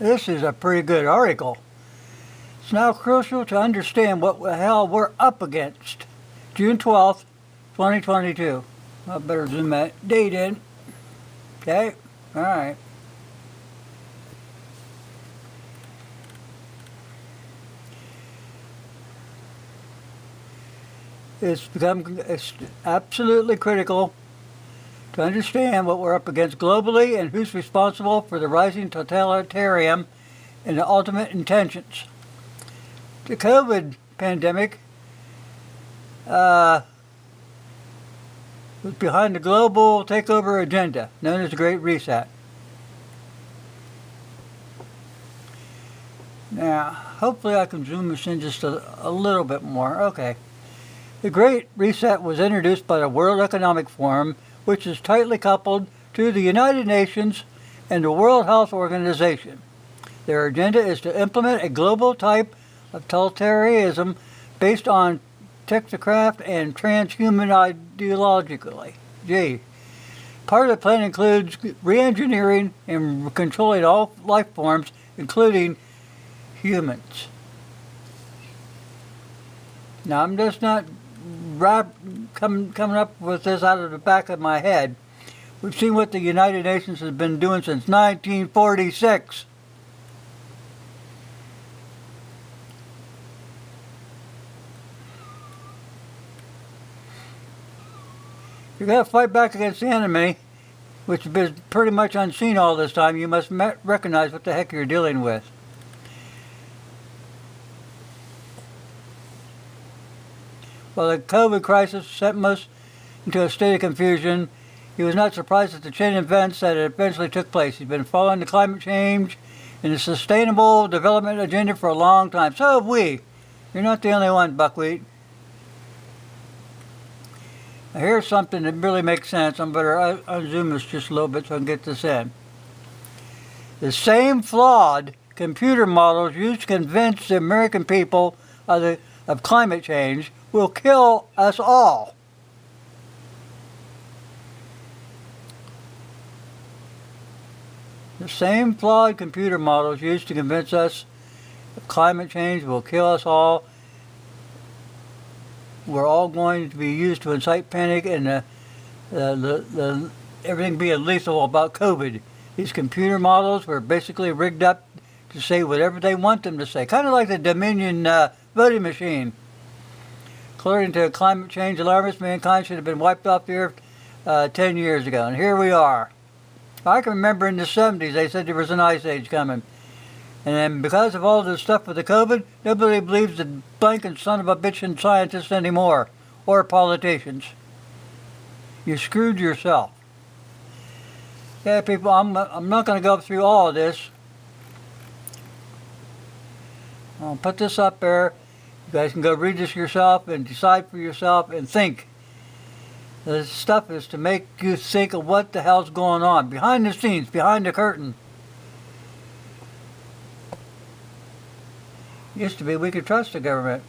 This is a pretty good article. It's now crucial to understand what the hell we're up against. June 12th, 2022. I better zoom that date in. Okay, alright. It's absolutely critical to understand what we're up against globally and who's responsible for the rising totalitarianism and the ultimate intentions. The COVID pandemic was behind the global takeover agenda known as the Great Reset. Now, hopefully I can zoom this in just a little bit more. Okay. The Great Reset was introduced by the World Economic Forum, which is tightly coupled to the United Nations and the World Health Organization. Their agenda is to implement a global type of totalitarianism based on technocraft and transhuman ideologically. Part of the plan includes re-engineering and controlling all life forms, including humans. Now, I'm just not coming up with this out of the back of my head. We've seen what the United Nations has been doing since 1946. You're going to fight back against the enemy, which has been pretty much unseen all this time. You must recognize what the heck you're dealing with. While the COVID crisis sent most into a state of confusion, he was not surprised at the chain of events that eventually took place. He's been following the climate change and the sustainable development agenda for a long time. So have we. You're not the only one, Buckwheat. Now here's something that really makes sense. I'm better unzoom this just a little bit so I can get this in. The same flawed computer models used to convince the American people of climate change will kill us all. The same flawed computer models used to convince us of climate change will kill us all were all going to be used to incite panic and everything being lethal about COVID. These computer models were basically rigged up to say whatever they want them to say, kind of like the Dominion voting machine. According to climate change alarmists, mankind should have been wiped off the earth 10 years ago, and here we are. I can remember in the 70s they said there was an ice age coming. And then because of all this stuff with the COVID, nobody believes the blanking son of a bitchin' scientists anymore, or politicians. You screwed yourself. Yeah, people, I'm not going to go through all of this. I'll put this up there. You guys can go read this yourself and decide for yourself and think. This stuff is to make you think of what the hell's going on behind the scenes, behind the curtain. Used to be we could trust the government.